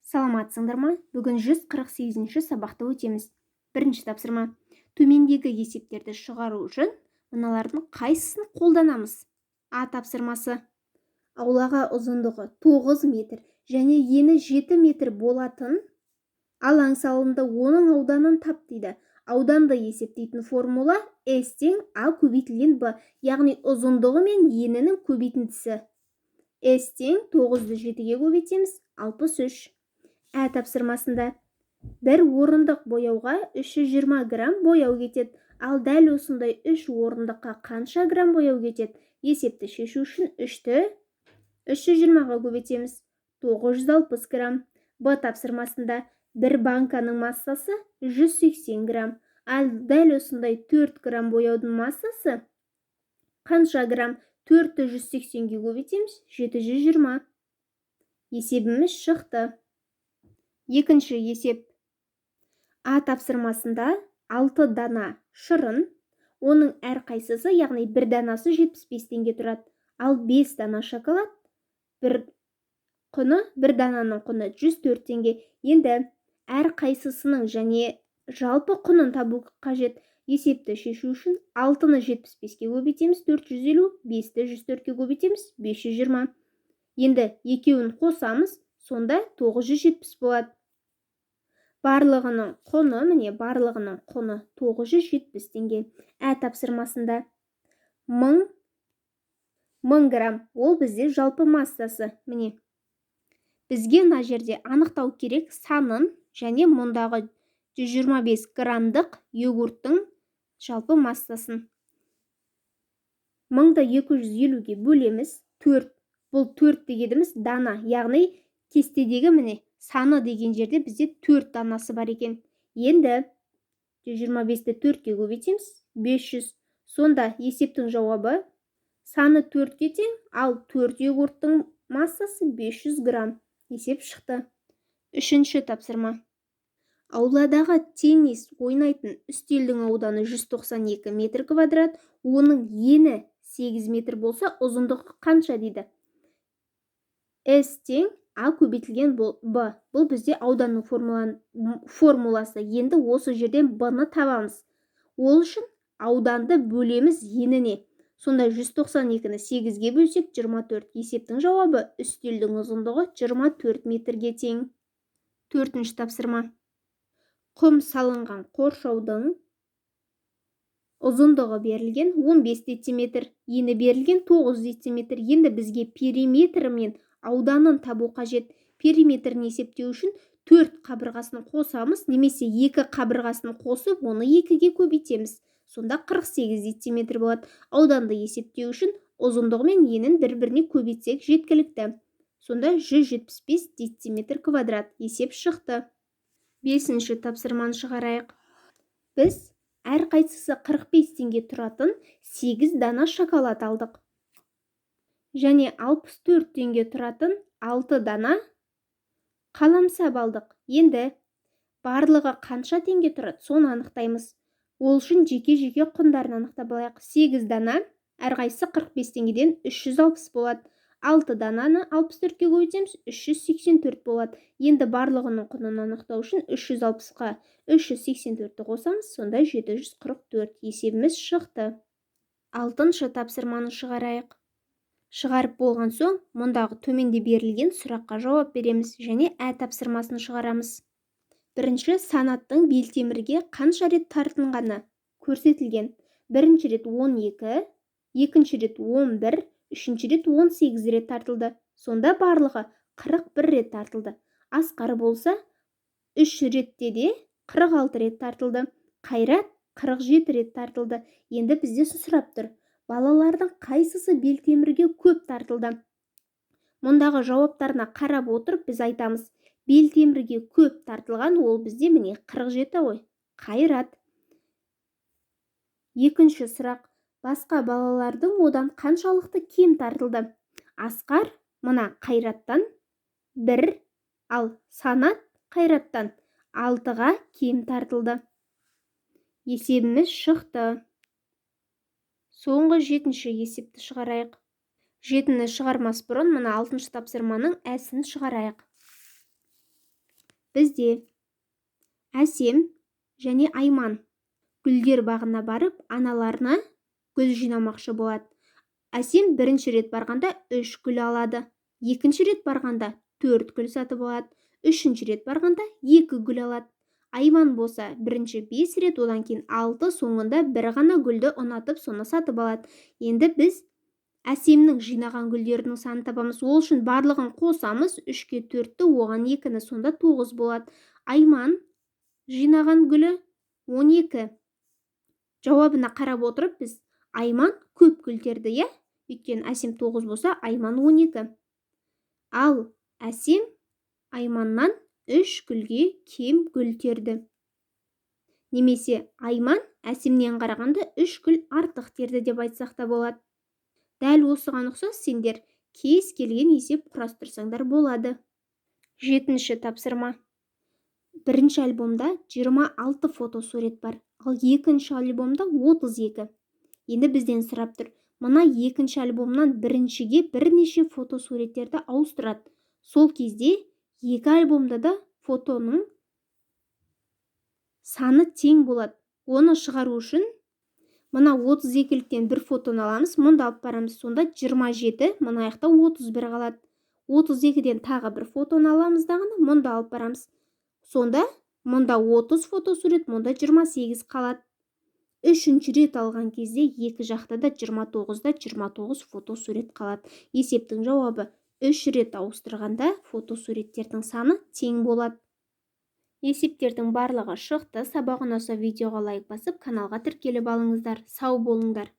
Саламатсыңдар ма? Бүгін 148-ші сабақты өтеміз. Бірінші тапсырма. Төмендегі есептерді шығару үшін мыналардың қайсысын қолданамыз? А тапсырмасы. Аулаға ұзындығы 9 метр және ені 7 метр болатын алаң салынды, оның ауданын тап дейді. Ауданды есептейтін формула S тең А көбейтілген Б, яғни ұзындығы мен енінің көбейтіндісі. S тең 9-ды 7-ге көбейтеміз, 63. Ә тапсырмасында бір орындық бояуға 320 грамм бояу кетеді. Ал дәл осындай 3 орындыққа қанша грамм бояу кетеді? Есепті шешу үшін 3-ті 320-ға көбейтеміз, 960 грамм. Б тапсырмасында бір банканың массасы 180 грамм. Ал дәл осындай 4 грамм бояудың массасы қанша грамм? 4-ті 180-ге көбейтеміз, 720. Есебіміз шықты. Екінші есеп. А тапсырмасында 6 дана шырын, оның әр қайсысы, яғни бір данасы 75 теңге тұрады. Ал 5 дана шоколад, бір дананың құны 104 теңге. Енді әр қайсысының және жалпы құнын табу қажет. Есепті шешу үшін 6-ны 75-ке көбейтеміз, 450, 5-ті 104-ке көбейтеміз, 520. Енді екеуін қосамыз, сонда 970 болады. Барлығының құны 970 теңге. Ә тапсырмасында 1000 грамм, ол бізде жалпы массасы. Міне, бізге мына жерде анықтау керек санын және мұндағы 125 граммдық йогурттың жалпы массасын. 1000-ды 250-ге бөлеміз, 4. Бұл 4 дегеніміз дана, яғни кестедегі міне саны деген жерде бізде 4 данасы бар екен. Енді 125-ті 4-ке көбейтеміз, 500. Сонда есептің жауабы саны 4-ке тең, ал 4 йогурттың массасы 500 грамм. Есеп шықты. Үшінші тапсырма. Ауладағы теннис ойнайтын үстелдің ауданы 192 метр квадрат, оның ені 8 метр болса, ұзындығы қанша дейді? S тең А көбейтілген Б. Бұл бізде ауданның формуласы. Енді осы жерден Б-ны табамыз. Ол үшін ауданды бөлеміз еніне. Сонда 192-ні 8-ге бөлсек 24. Есептің жауабы үстелдің ұзындығы 24 метрге тең. Төртінші тапсырма. Құм салынған қоршаудың ұзындығы берілген 15 дециметр, ені берілген 9 дециметр. Енді бізге периметр мен ауданын табу қажет. Периметрін есептеу үшін 4 қабырғасын қосамыз, немесе 2 қабырғасын қосып, оны 2-ге көбейтеміз. Сонда 48 дециметр болады. Ауданды есептеу үшін ұзындығы мен енін бір-біріне көбейтсек жеткілікті. Сонда 175 дециметр квадрат. Есеп шықты. Бесінші тапсырманы шығарайық. Біз әр қайсысы 45 теңге тұратын 8 дана шоколад алдық. Және 64 теңге тұратын 6 дана қаламсап алдық. Енді барлығы қанша теңге тұрады, соны анықтаймыз. Ол үшін жеке-жеке құндарын анықтап алайық. 8 дана, әр қайсысы 45 теңгеден 360 болады. 6 дананы 64-ке көбейтеміз, 384 болады. Енді барлығының құнын анықтау үшін 360-қа 384-ті қосамыз, сонда 744. Есебіміз шықты. Алтыншы тапсырманы шығарайық. Шығарып болған соң, мұндағы төменде берілген сұраққа жауап береміз және ә тапсырмасын шығарамыз. Бірінші, санаттың белтемірге қанша рет тартынғаны көрсетілген. Бірінші рет 12, екінші рет 11, үшінші рет 18 рет тартылды. Сонда барлығы 41 рет тартылды. Асқар болса, 3 ретте де 46 рет тартылды. Қайрат 47 рет тартылды. Енді бізде сұрап тұр. Балалардың қайсысы белтемірге көп тартылды? Мұндағы жауаптарына қарап отырып біз айтамыз. Белтемірге көп тартылған ол бізде міне 47 ғой. Қайрат. Екінші сұрақ. Басқа балалардың одан қаншалықты кем тартылды? Асқар мына Қайраттан 1, ал Санат Қайраттан 6-ға кем тартылды. Есебіміз шықты. Соңғы 7-ші есепті шығарайық. 7-ні шығармас бұрын мына 6-шы тапсырманың әсін шығарайық. Бізде Әсем және Айман гүлдер бағына барып, аналарына гүл жинамақшы болады. Әсем бірінші рет барғанда 3 гүл алады. Екінші рет барғанда 4 гүл сатып алады. Үшінші рет барғанда 2 гүл алады. Айман болса бірінші 5 рет, одан кейін 6, соңында бір ғана гүлді ұнатып, соны сатып алады. Енді біз Әсемнің жинаған гүлдерінің санын табамыз. Ол үшін барлығын қосамыз. 3-ке 4-ті, оған 2-ні, сонда 9 болады. Айман жинаған гүлі 12. Жауабына қарап отырып, біз Айман көп гүл терді, иә? Өйткені Әсем 9 болса, Айман 12. Ал Әсем Айманнан 3 гүлге кем гүл терді. Немесе Айман Әсемнен қарағанда 3 гүл артық терді деп айтсақ та болады. Дәл осыған ұқсас сендер кез келген есеп құрастырсаңдар болады. 7-ші тапсырма. Бірінші альбомда 26 фотосурет бар, ал екінші альбомда 32. Енді бізден сұрап тұр. Мына екінші альбомнан біріншіге бірнеше фотосуреттерді ауыстырады. Сол кезде екі альбомда да фотоның саны тең болады. Оны шығару үшін мына 32-ліктен бір фотоны аламыз, мұнда алып барамыз. Сонда 27, мына аяқта 31 қалады. 32-ден тағы бір фотоны аламыз дағыны, мұнда алып барамыз. Сонда мұнда 30 фотосурет, мұнда 28 қалады. Үшінші рет алған кезде екі жақта да 29-да 29 фотосурет қалады. Есептің жауабы 3 рет ауыстырғанда фотосуреттердің саны тең болады. Есептердің барлығы шықты. Сабақ ұнаса видеоға лайк басып, каналға тіркеліп алыңыздар. Сау болыңдар.